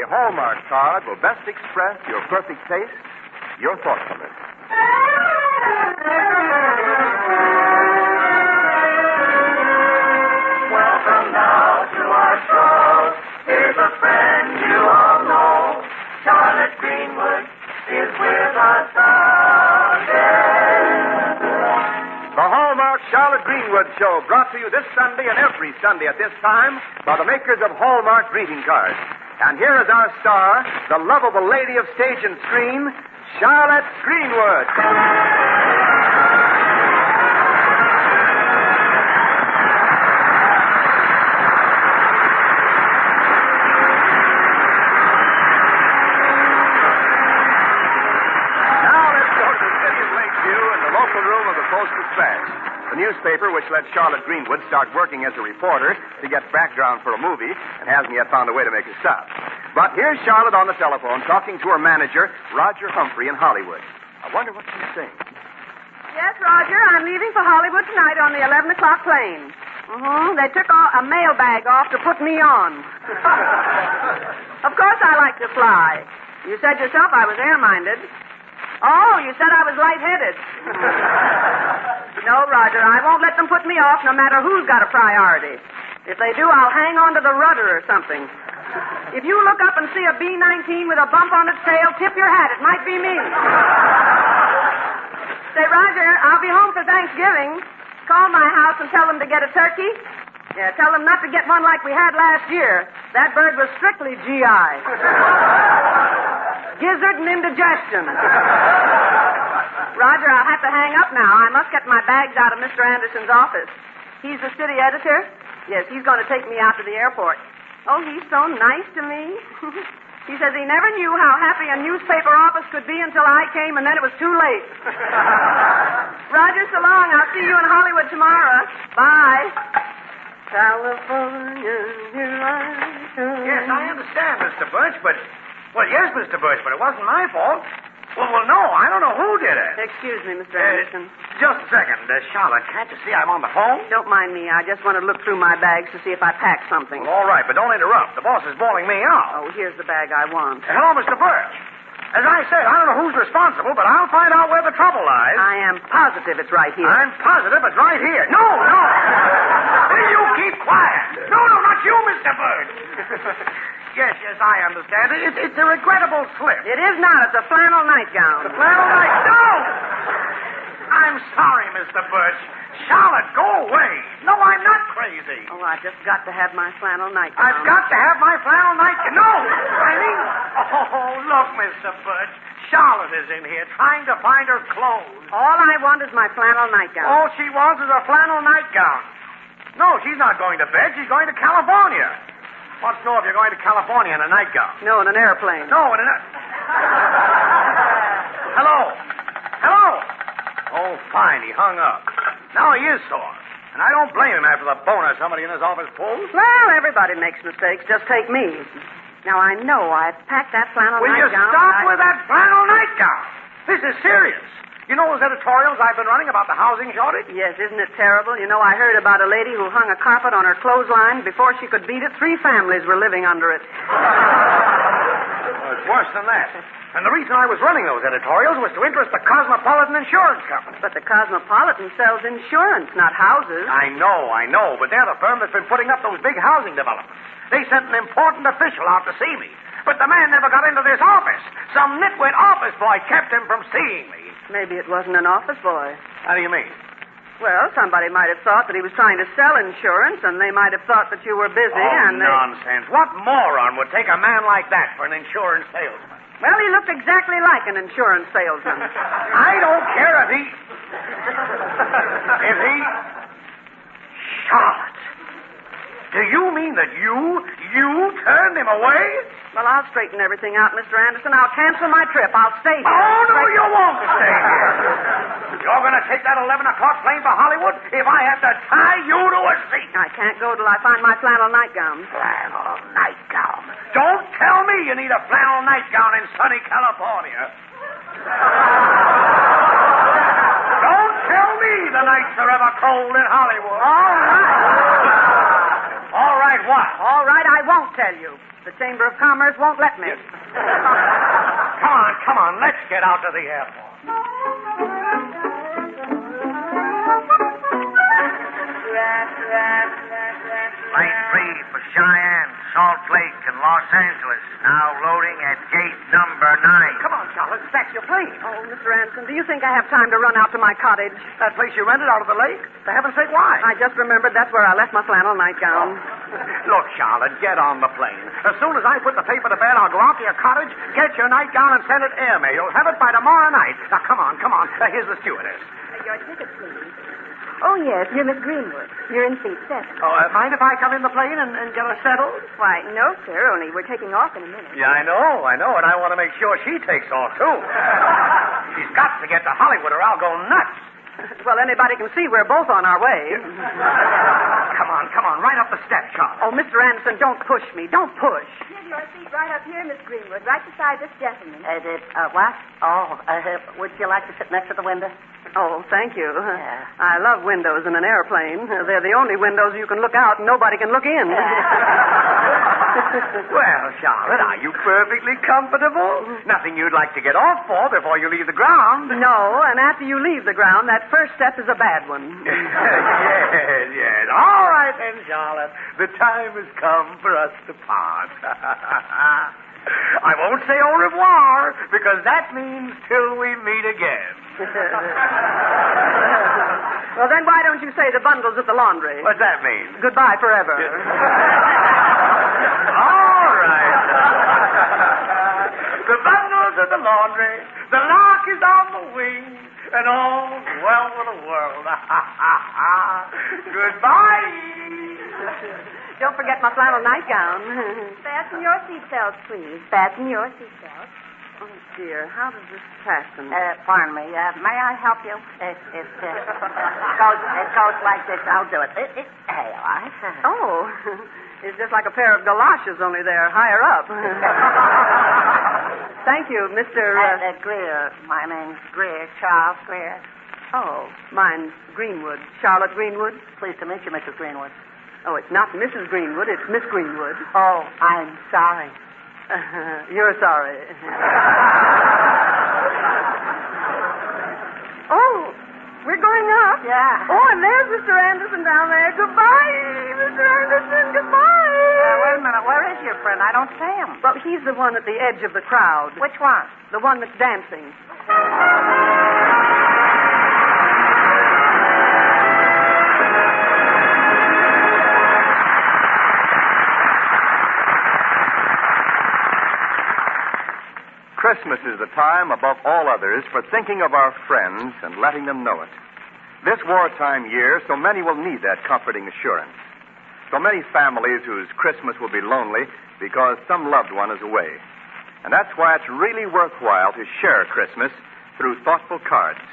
Hallmark card will best express your perfect taste, your thoughtfulness. Welcome now to our show. Here's a friend you all know. Charlotte Greenwood is with us again. The Hallmark Charlotte Greenwood Show, brought to you this Sunday and every Sunday at this time by the makers of Hallmark greeting cards. And here is our star, the lovable lady of stage and screen, Charlotte Greenwood. The newspaper which let Charlotte Greenwood start working as a reporter to get background for a movie and hasn't yet found a way to make her stop. But here's Charlotte on the telephone talking to her manager, Roger Humphrey, in Hollywood. I wonder what she's saying. Yes, Roger, I'm leaving for Hollywood tonight on the 11 o'clock plane. They took a mailbag off to put me on. Of course I like to fly. You said yourself I was air-minded. Oh, you said I was lightheaded. No, Roger, I won't let them put me off no matter who's got a priority. If they do, I'll hang on to the rudder or something. If you look up and see a B-19 with a bump on its tail, tip your hat. It might be me. Say, Roger, I'll be home for Thanksgiving. Call my house and tell them to get a turkey. Yeah, tell them not to get one like we had last year. That bird was strictly GI. Gizzard and indigestion. Roger, I'll have to hang up now. I must get my bags out of Mr. Anderson's office. He's the city editor? Yes, he's going to take me out to the airport. Oh, he's so nice to me. He says he never knew how happy a newspaper office could be until I came, and then it was too late. Roger, so long. I'll see you in Hollywood tomorrow. Bye. California, here I come. Yes, I understand, Mr. Birch, but... Well, yes, Mr. Birch, but it wasn't my fault. Well, no, I don't know who did it. Excuse me, Mr. Anderson. Just a second. Charlotte, can't you see I'm on the phone? Don't mind me. I just want to look through my bags to see if I packed something. Well, all right, but don't interrupt. The boss is bawling me out. Oh, here's the bag I want. Hello, Mr. Birch. As I said, I don't know who's responsible, but I'll find out where the trouble lies. I am positive it's right here. I'm positive it's right here. No. Will you keep quiet? No, not you, Mr. Birch. Yes, I understand. It's a regrettable slip. It is not. It's a flannel nightgown. The flannel night? No! I'm sorry, Mr. Birch. Charlotte, go away. No, I'm not crazy. Oh, I just got to have my flannel nightgown. I've got to have my flannel nightgown. No! I mean... Oh, look, Mr. Birch. Charlotte is in here trying to find her clothes. All I want is my flannel nightgown. All she wants is a flannel nightgown. No, she's not going to bed. She's going to California. Wants to know if you're going to California in a nightgown. No, in an airplane. No, in an... Hello? Oh, fine. He hung up. Now he is sore. And I don't blame him after the boner somebody in his office pulls. Well, everybody makes mistakes. Just take me. Now, I know I've packed that flannel nightgown. Will you stop with that flannel nightgown? This is serious. You know those editorials I've been running about the housing shortage? Yes, isn't it terrible? You know, I heard about a lady who hung a carpet on her clothesline. Before she could beat it, 3 families were living under it. Well, it's worse than that. And the reason I was running those editorials was to interest the Cosmopolitan Insurance Company. But the Cosmopolitan sells insurance, not houses. I know, but they're the firm that's been putting up those big housing developments. They sent an important official out to see me. But the man never got into this office. Some nitwit office boy kept him from seeing me. Maybe it wasn't an office boy. How do you mean? Well, somebody might have thought that he was trying to sell insurance, and they might have thought that you were busy, and nonsense. What moron would take a man like that for an insurance salesman? Well, he looked exactly like an insurance salesman. I don't care if he... Charlotte, do you mean that you turned him away? Well, I'll straighten everything out, Mr. Anderson. I'll cancel my trip. I'll stay here. Oh, no, you won't stay here. You're going to take that 11 o'clock plane for Hollywood if I have to tie you to a seat. I can't go till I find my flannel nightgown. Flannel nightgown. Don't tell me you need a flannel nightgown in sunny California. Don't tell me the nights are ever cold in Hollywood. All right, right what? All right, I won't tell you. The Chamber of Commerce won't let me. Come on. Let's get out to the airport. Flight 3 for Cheyenne, Salt Lake, and Los Angeles. Now loading at gate number 9. Come on, Charlotte. That's your plane. Oh, Mr. Anderson, do you think I have time to run out to my cottage? That place you rented out of the lake? For heaven's sake, why? I just remembered that's where I left my flannel nightgown. Look, Charlotte, get on the plane. As soon as I put the paper to bed, I'll go out to your cottage, get your nightgown, and send it airmail. You'll have it by tomorrow night. Now, come on. Here's the stewardess. Your ticket, please. Oh, yes, you're Miss Greenwood. You're in seat 7. Oh, mind if I come in the plane and get her settled? Why, no, sir, only we're taking off in a minute. Yeah, I know, and I want to make sure she takes off, too. She's got to get to Hollywood or I'll go nuts. Well, anybody can see we're both on our way. Come on, right up the steps, Charlotte. Oh, Mr. Anderson, don't push me. Don't push. Here's your seat right up here, Miss Greenwood, right beside this gentleman. What? Oh, would you like to sit next to the window? Oh, thank you. Yeah. I love windows in an airplane. They're the only windows you can look out and nobody can look in. Well, Charlotte, are you perfectly comfortable? Nothing you'd like to get off for before you leave the ground? No, and after you leave the ground, that first step is a bad one. Yes. All right then, Charlotte. The time has come for us to part. I won't say au revoir, because that means till we meet again. Well, then why don't you say the bundle's at the laundry? What's that mean? Goodbye forever. All right. The bundle's at the laundry. The lark is on the wing. And all's well with the world. Goodbye. Don't forget my flannel nightgown. Fasten your seatbelts, please. Fasten your seatbelts. Oh, dear. How does this fasten? Pardon me. May I help you? It goes like this. I'll do it. Hey, all right. Oh, it's just like a pair of galoshes, only they're higher up. Thank you, Mr. Greer. My name's Greer, Charles Greer. Oh, mine's Greenwood. Charlotte Greenwood. Pleased to meet you, Mrs. Greenwood. Oh, it's not Mrs. Greenwood, it's Miss Greenwood. Oh, I'm sorry. You're sorry. Oh, we're going up. Yeah. Oh, and there's Mr. Anderson down there. Goodbye, Mr. Anderson. Goodbye. Wait a minute. Where is your friend? I don't see him. Well, he's the one at the edge of the crowd. Which one? The one that's dancing. Christmas is the time, above all others, for thinking of our friends and letting them know it. This wartime year, so many will need that comforting assurance. So many families whose Christmas will be lonely because some loved one is away. And that's why it's really worthwhile to share Christmas through thoughtful cards.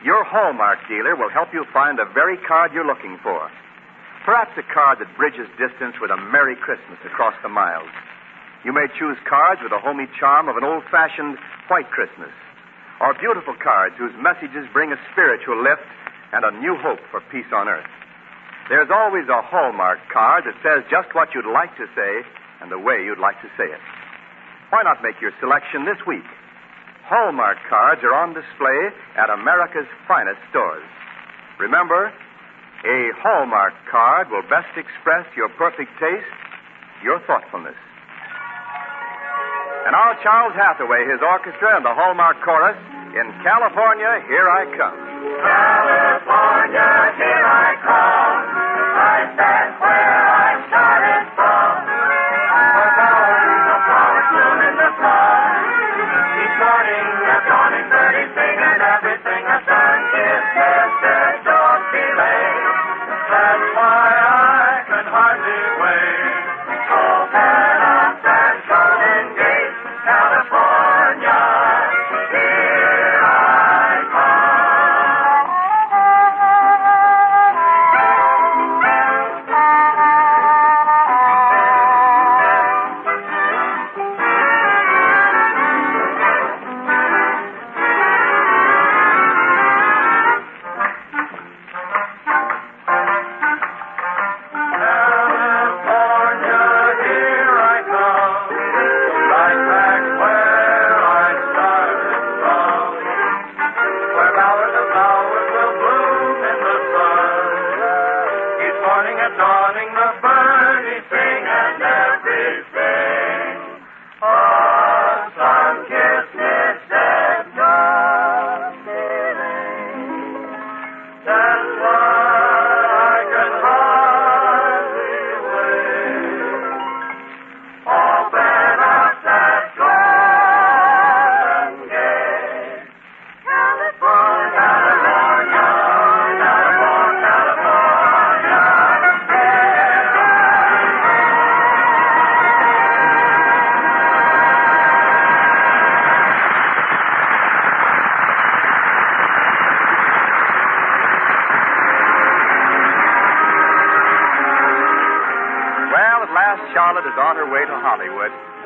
Your Hallmark dealer will help you find the very card you're looking for. Perhaps a card that bridges distance with a Merry Christmas across the miles. You may choose cards with the homey charm of an old-fashioned white Christmas, or beautiful cards whose messages bring a spiritual lift and a new hope for peace on earth. There's always a Hallmark card that says just what you'd like to say and the way you'd like to say it. Why not make your selection this week? Hallmark cards are on display at America's finest stores. Remember, a Hallmark card will best express your perfect taste, your thoughtfulness. And now Charles Hathaway, his orchestra, and the Hallmark Chorus in California, Here I Come. California, here I come. I stand where I started from. A flower bloom in the sun. Each morning a dawning bird is sing, and everything I've done is tested, don't delay. That's why I can hardly wait. Open up that golden gate, California, here I come.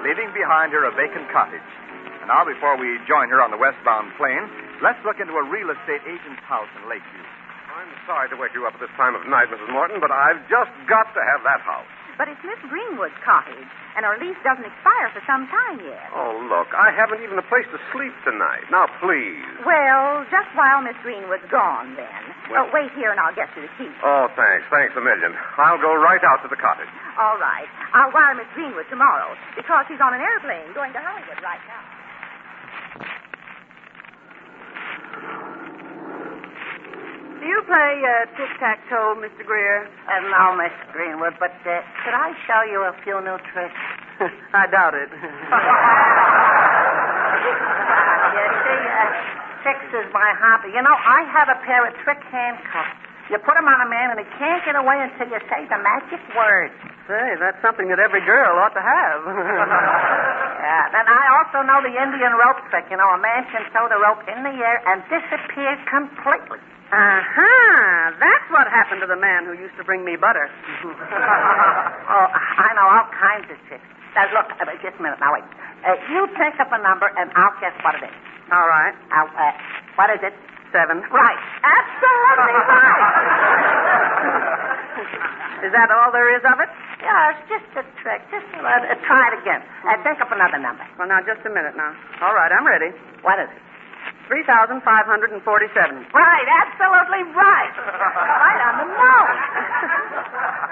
leaving behind her a vacant cottage. And now, before we join her on the westbound plane, let's look into a real estate agent's house in Lakeview. I'm sorry to wake you up at this time of night, Mrs. Morton, but I've just got to have that house. But it's Miss Greenwood's cottage, and her lease doesn't expire for some time yet. Oh, look, I haven't even a place to sleep tonight. Now, please. Well, just while Miss Greenwood's gone, then. Well- Wait here, and I'll get you the key. Oh, thanks. Thanks a million. I'll go right out to the cottage. All right. I'll wire Miss Greenwood tomorrow, because she's on an airplane going to Hollywood right now. Do you play tic-tac-toe, Mr. Greer? No, Miss Greenwood, but could I show you a few new tricks? I doubt it. You see, tricks is my hobby. You know, I have a pair of trick handcuffs. You put them on a man, and he can't get away until you say the magic word. Say, that's something that every girl ought to have. Yeah, then I also know the Indian rope trick. You know, a man can throw the rope in the air and disappear completely. Uh-huh. That's what happened to the man who used to bring me butter. Oh, I know all kinds of tricks. Now, look, just a minute. Now, wait. You think up a number, and I'll guess what it is. All right. Now, what is it? 7. Right. Absolutely right. Is that all there is of it? Yeah, it's just a trick. Just try it again. Think up another number. Well, now, just a minute now. All right, I'm ready. What is it? 3,547. Right, absolutely right. Right on the nose.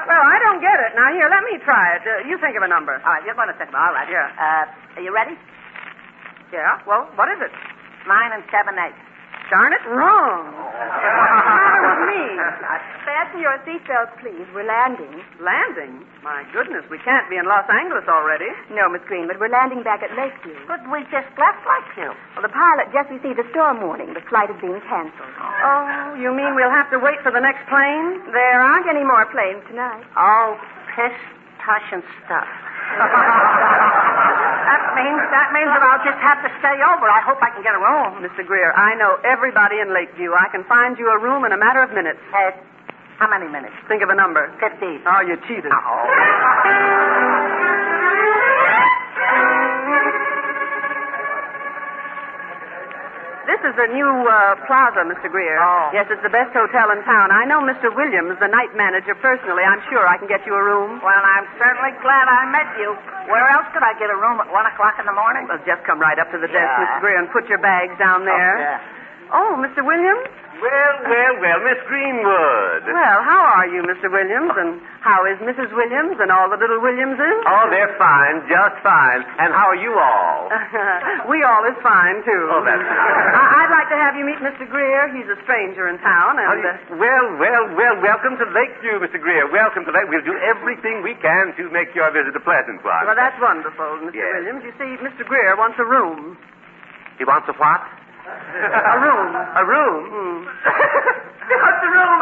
Well, I don't get it. Now, here, let me try it. You think of a number. All right, you're going to think of it. All right. Yeah. Are you ready? Yeah? Well, what is it? 9 and 7 8. Darn it, wrong. What's the matter with me? Fasten your seatbelts, please. We're landing. Landing? My goodness, we can't be in Los Angeles already. No, Miss Greenwood, we're landing back at Lakeview. But we just left Lakeview. Well, the pilot just received a storm warning. The flight is being canceled. Oh, you mean we'll have to wait for the next plane? There aren't any more planes tonight. Oh, piss, tush, and stuff. That means that I'll just have to stay over. I hope I can get a room. Mr. Greer, I know everybody in Lakeview. I can find you a room in a matter of minutes. How many minutes? Think of a number. 15. Oh, you cheated. This is the new plaza, Mr. Greer. Oh. Yes, it's the best hotel in town. I know Mr. Williams, the night manager, personally. I'm sure I can get you a room. Well, I'm certainly glad I met you. Where else could I get a room at 1 o'clock in the morning? Well, just come right up to the desk, Yeah. Mr. Greer, and put your bags down there. Yeah. Oh, Mr. Williams? Well, Miss Greenwood. Well, how are you, Mr. Williams? And how is Mrs. Williams and all the little Williamses? Oh, they're fine, just fine. And how are you all? We all is fine, too. Oh, that's good. I'd like to have you meet Mr. Greer. He's a stranger in town, and... Well, welcome to Lakeview, Mr. Greer. Welcome to Lakeview. We'll do everything we can to make your visit a pleasant one. Well, that's wonderful, Mr. Yes. Williams. You see, Mr. Greer wants a room. He wants a what? A room. A room? He wants a room.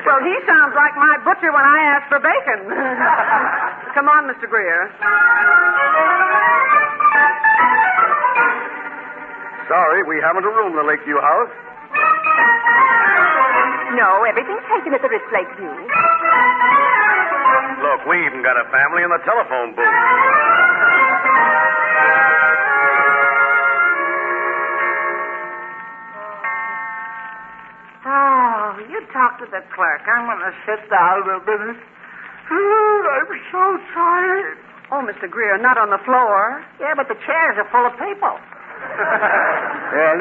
Well, he sounds like my butcher when I ask for bacon. Come on, Mr. Greer. Sorry, we haven't a room in the Lakeview house. No, everything's taken at the Ritz Lakeview. Look, we even got a family in the telephone booth. Oh, you talk to the clerk. I'm going to sit down a minute. I'm so tired. Oh, Mr. Greer, not on the floor. Yeah, but the chairs are full of people.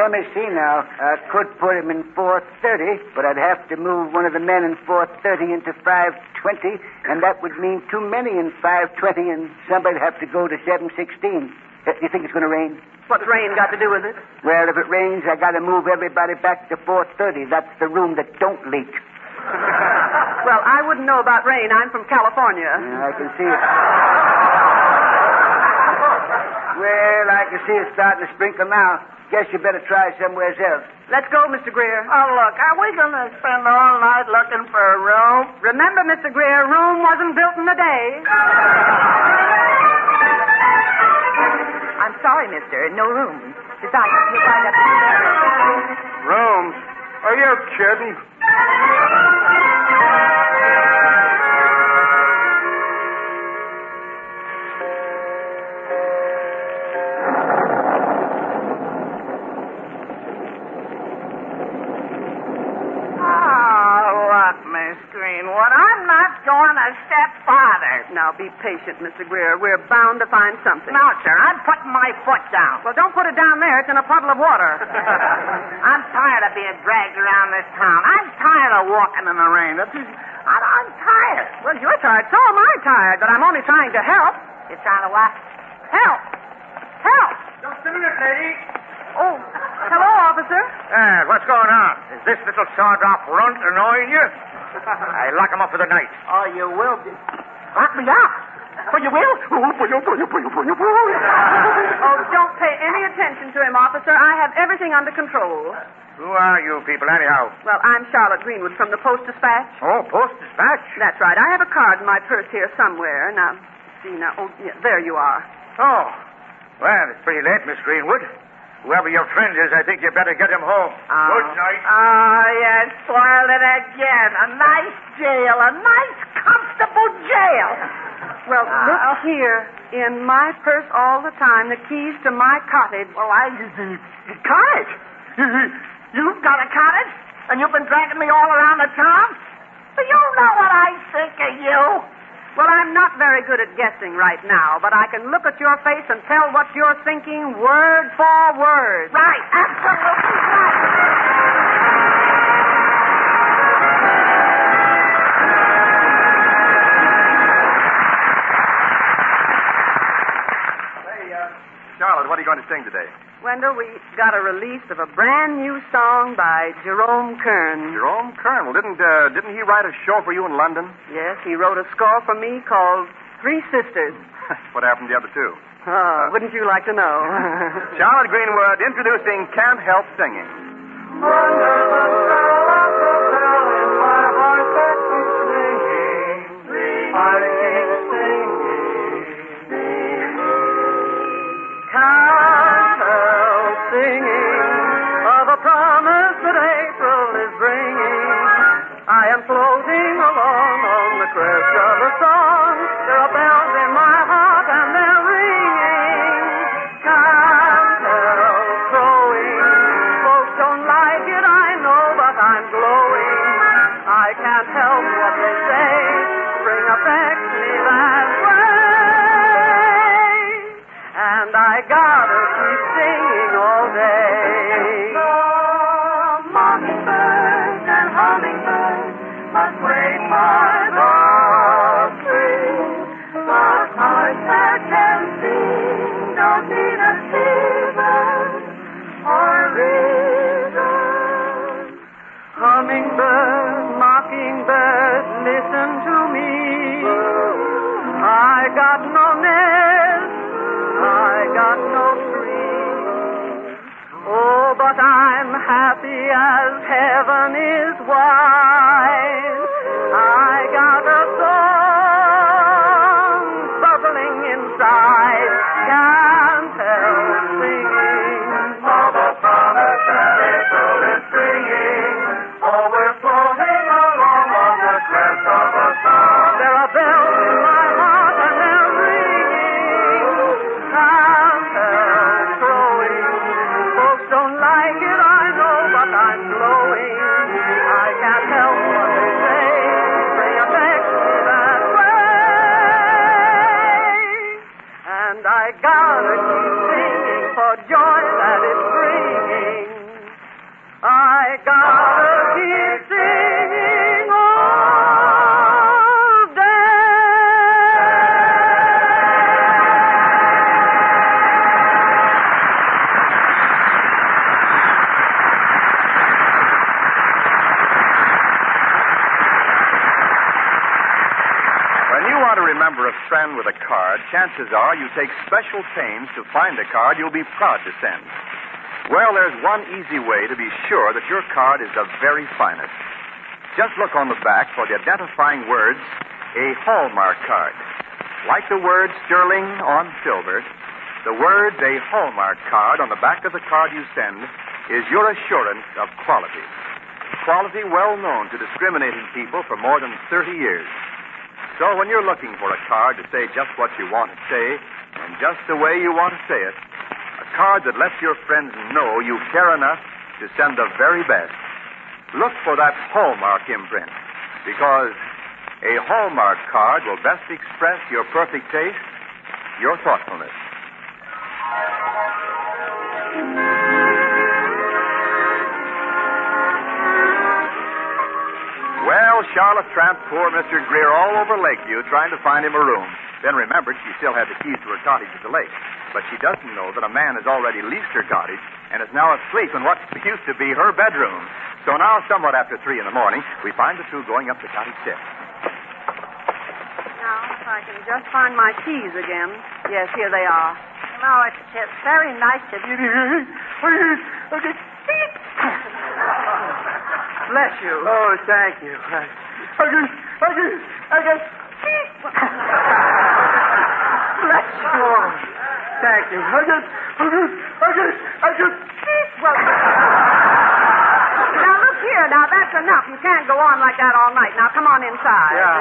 Let me see now. I could put him in 430, but I'd have to move one of the men in 430 into 520, and that would mean too many in 520, and somebody'd have to go to 716. You think it's going to rain? What's rain got to do with it? Well, if it rains, I got to move everybody back to 430. That's the room that don't leak. Well, I wouldn't know about rain. I'm from California. I can see it. Well, I can see it starting to sprinkle now. Guess you better try somewhere else. Let's go, Mr. Greer. Oh, look, are we going to spend all night looking for a room? Remember, Mr. Greer, Rome wasn't built in a day. I'm sorry, mister. No room. Besides, you're right up to the Rooms? Are you kidding? now, be patient, Mr. Greer. We're bound to find something. No, sir, I'm putting my foot down. Well, don't put it down there. It's in a puddle of water. I'm tired of being dragged around this town. I'm tired of walking in the rain. I'm tired. Well, you're tired. So am I tired, but I'm only trying to help. You're trying to what? Help. Help. Just a minute, lady. Oh, hello, officer. What's going on? Is this little sawed-off runt annoying you? I lock him up for the night. Oh, you will be. Lock me up. Oh, you will? Oh, don't pay any attention to him, officer. I have everything under control. Who are you people, anyhow? Well, I'm Charlotte Greenwood from the Post-Dispatch. Oh, Post-Dispatch? That's right. I have a card in my purse here somewhere. Now, see, now. Oh, yeah, there you are. Oh. Well, it's pretty late, Miss Greenwood. Whoever your friend is, I think you better get him home. Good night. Oh, you spoiled it again. A nice jail. A nice, comfortable jail. Well, look here. In my purse all the time, the keys to my cottage. Well, cottage? You've got a cottage? And you've been dragging me all around the town? Do you know what I think of you? Well, I'm not very good at guessing right now, but I can look at your face and tell what you're thinking word for word. Right, absolutely right. Charlotte, what are you going to sing today? Wendell, we got a release of a brand new song by Jerome Kern. Jerome Kern. Well, didn't he write a show for you in London? Yes, he wrote a score for me called Three Sisters. What happened to the other two? Oh, wouldn't you like to know? Charlotte Greenwood introducing Can't Help Singing. Can't help singing of a promise that April is bringing. I am floating along on the crest of a song. There are bells in my heart and they're ringing. Can't help crowing. Folks don't like it, I know, but I'm glowing. I can't help what they say. Spring affects me that way. And I gotta keep singing all day. Oh, mockingbirds and hummingbirds must wait for the spring. But hearts that can sing don't need a season or reason. Hummingbird, mockingbird, listen to me. I got no nest, I got no tree. Oh, but I'm happy as heaven is wide. I got a song bubbling inside. Can't help singing of a promise that April is bringing. Oh, we're floating along on the crest of a song. There are bells in my heart and they're ringing. Can't help crowing. Folks don't like it, I know, but I'm glowing. I can't help what they say. Spring affects me that way. And I gotta keep singing for joy that it's bringing. I gotta keep singing all day. When you want to remember a friend with a card, chances are you take special pains to find a card you'll be proud to send. Well, there's one easy way to be sure that your card is the very finest. Just look on the back for the identifying words, a Hallmark card. Like the word sterling on silver, the words a Hallmark card on the back of the card you send is your assurance of quality. Quality well known to discriminating people for more than 30 years. So when you're looking for a card to say just what you want to say, and just the way you want to say it, a card that lets your friends know you care enough to send the very best, look for that Hallmark imprint. Because A Hallmark card will best express your perfect taste, your thoughtfulness. Well, Charlotte tramped poor Mr. Greer all over Lakeview trying to find him a room. Then remembered she still had the keys to her cottage at the lake. But she doesn't know that a man has already leased her cottage and is now asleep in what used to be her bedroom. So now, somewhat after 3 in the morning, we find the two going up the cottage steps. Now, if I can just find my keys again. Yes, here they are. No, it's very nice of you. Bless you. Oh, thank you. Bless you. Oh, thank you. Well, now, look here. Now, that's enough. You can't go on like that all night. Now, come on inside. Yeah.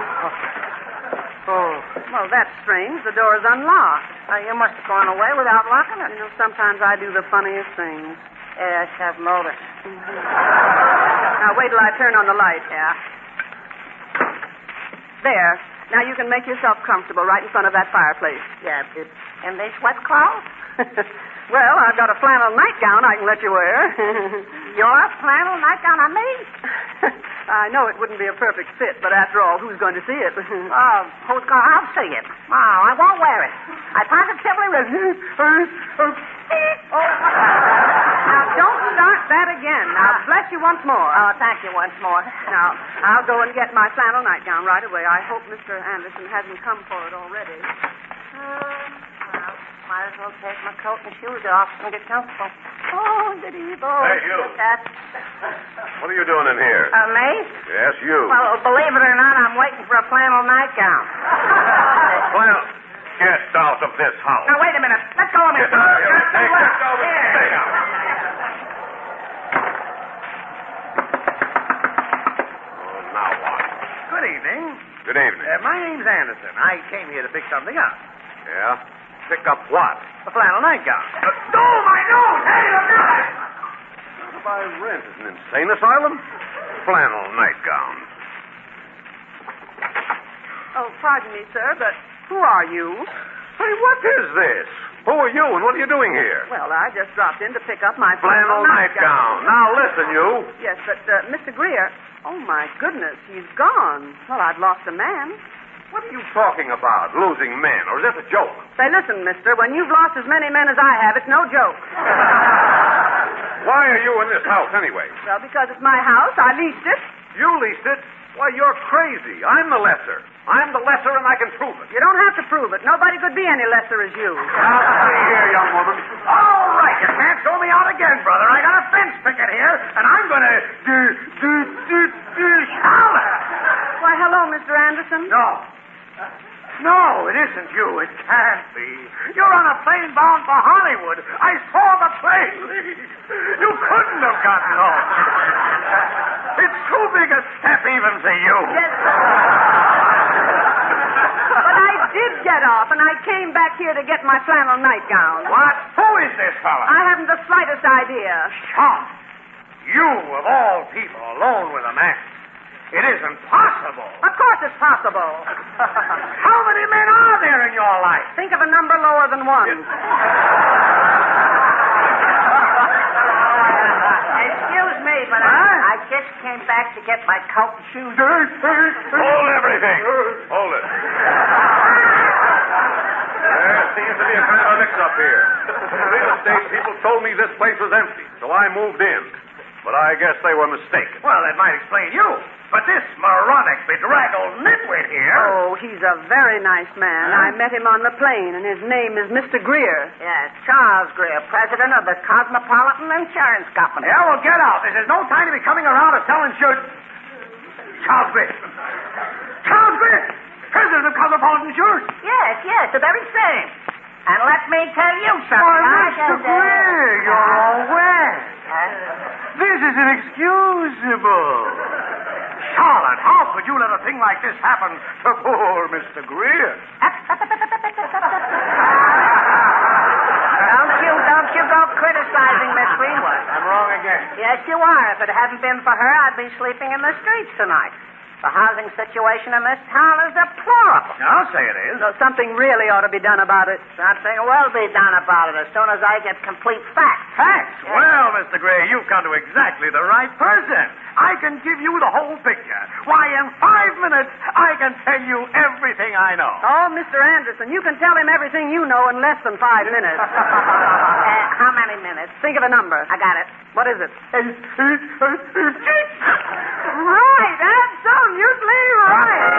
Oh. Well, that's strange. The door is unlocked. You must have gone away without locking it. You know, sometimes I do the funniest things. Yes, I've noticed. Now, wait till I turn on the light. Yeah. There. Now, you can make yourself comfortable right in front of that fireplace. Yeah, in these wet clothes? Well, I've got a flannel nightgown I can let you wear. Your flannel nightgown on me? I know it wouldn't be a perfect fit, but after all, who's going to see it? Oh, who's going to see it? Oh, I won't wear it. I positively Now, don't start that again. Now, bless you once more. Oh, thank you once more. Now, I'll go and get my flannel nightgown right away. I hope Mr. Anderson hasn't come for it already. Well, might as well take my coat and shoes off and get comfortable. Oh, did he go? Hey, you. What are you doing in here? Me? Yes, you. Well, believe it or not, I'm waiting for a flannel nightgown. Well, get out of this house. Now, wait a minute. Let go of me. Get out of here. Hey, get out of here. Stay out. Oh, now what? Good evening. Good evening. My name's Anderson. I came here to pick something up. Yeah? Pick up what? A flannel nightgown. No, my nose! Hey, look out! What have I rented? An insane asylum? Flannel nightgown. Oh, pardon me, sir, but who are you? Hey, what is this? Who are you and what are you doing here? Well, I just dropped in to pick up my Flannel nightgown. Now listen, you. Yes, but Mr. Greer, oh, my goodness, he's gone. Well, I've lost a man. What are you talking about? Losing men? Or is this a joke? Say, listen, mister, when you've lost as many men as I have, it's no joke. Why are you in this house anyway? Well, because it's my house. I leased it. You leased it? Why, you're crazy. I'm the lesser. I'm the lesser and I can prove it. You don't have to prove it. Nobody could be any lesser as you. Now, see here, young woman. All right, you can't throw me out again, brother. I got a fence picket here, and I'm going to holler. Why, hello, Mr. Anderson. No, it isn't you. It can't be. You're on a plane bound for Hollywood. I saw the plane leave. You couldn't have gotten off. It's too big a step even for you. Yes. But I did get off, and I came back here to get my flannel nightgown. What? Who is this fella? I haven't the slightest idea. Tom, you, of all people, alone with a man. It isn't possible. Of course it's possible. How many men are there in your life? Think of a number lower than one. Excuse me, but I just came back to get my coat and shoes. Hold everything. Hold it. There seems to be a kind of a mix-up here. The real estate people told me this place was empty, so I moved in. But I guess they were mistaken. Well, that might explain you. But this moronic, bedraggled nitwit here... Oh, he's a very nice man. I met him on the plane, and his name is Mr. Greer. Yes, Charles Greer, president of the Cosmopolitan Insurance Company. Yeah, well, get out. This is no time to be coming around and selling should... Charles Greer. Charles Greer, president of Cosmopolitan Insurance. Yes, the very same. And let me tell you something. Why, Mr. Greer, you're all wet. This is inexcusable. Charlotte, how could you let a thing like this happen to poor Mr. Greer? Don't you go criticizing Miss Greenwood. I'm wrong again. Yes, you are. If it hadn't been for her, I'd be sleeping in the streets tonight. The housing situation in this town is deplorable. I'll say it is. So something really ought to be done about it. Something will be done about it as soon as I get complete facts. Facts? Well, Mr. Gray, you've come to exactly the right person. I can give you the whole picture. Why, in 5 minutes, I can tell you everything I know. Oh, Mr. Anderson, you can tell him everything you know in less than 5 minutes. How many minutes? Think of a number. I got it. What is it? Right, absolutely right.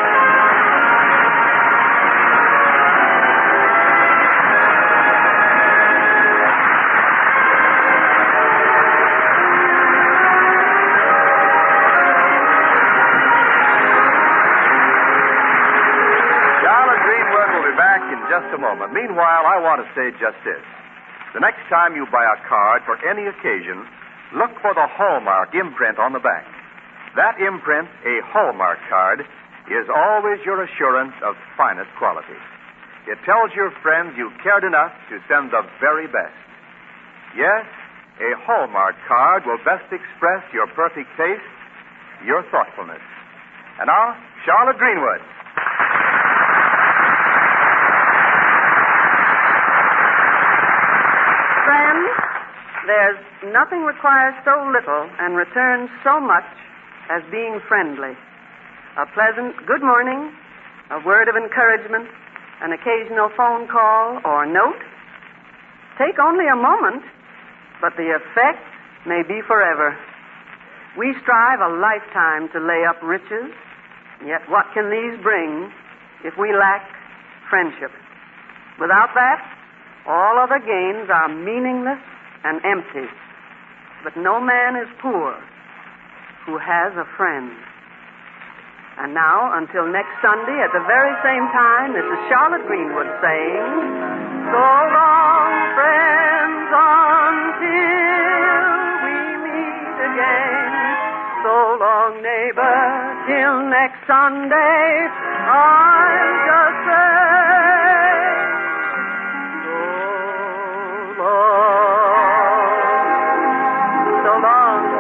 Charlotte Greenwood will be back in just a moment. Meanwhile, I want to say just this. The next time you buy a card for any occasion, look for the Hallmark imprint on the back. That imprint, a Hallmark card, is always your assurance of finest quality. It tells your friends you cared enough to send the very best. Yes, a Hallmark card will best express your perfect taste, your thoughtfulness. And now, Charlotte Greenwood. Friends, there's nothing requires so little and returns so much as being friendly. A pleasant good morning, a word of encouragement, an occasional phone call or note. Take only a moment, but the effect may be forever. We strive a lifetime to lay up riches, yet what can these bring if we lack friendship? Without that, all other gains are meaningless and empty. But no man is poor who has a friend. And now, until next Sunday at the very same time, this is Charlotte Greenwood saying, so long, friends, until we meet again. So long, neighbor, till next Sunday. I'll just say, so long, so long.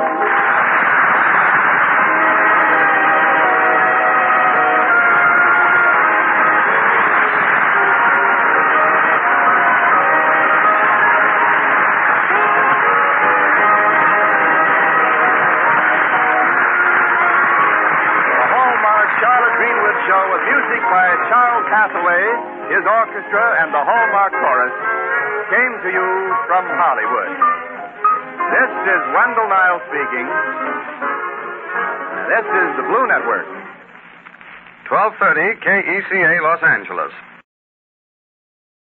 Show with music by Charles Hathaway, his orchestra, and the Hallmark Chorus came to you from Hollywood. This is Wendell Niles speaking. This is the Blue Network. 1230 KECA Los Angeles.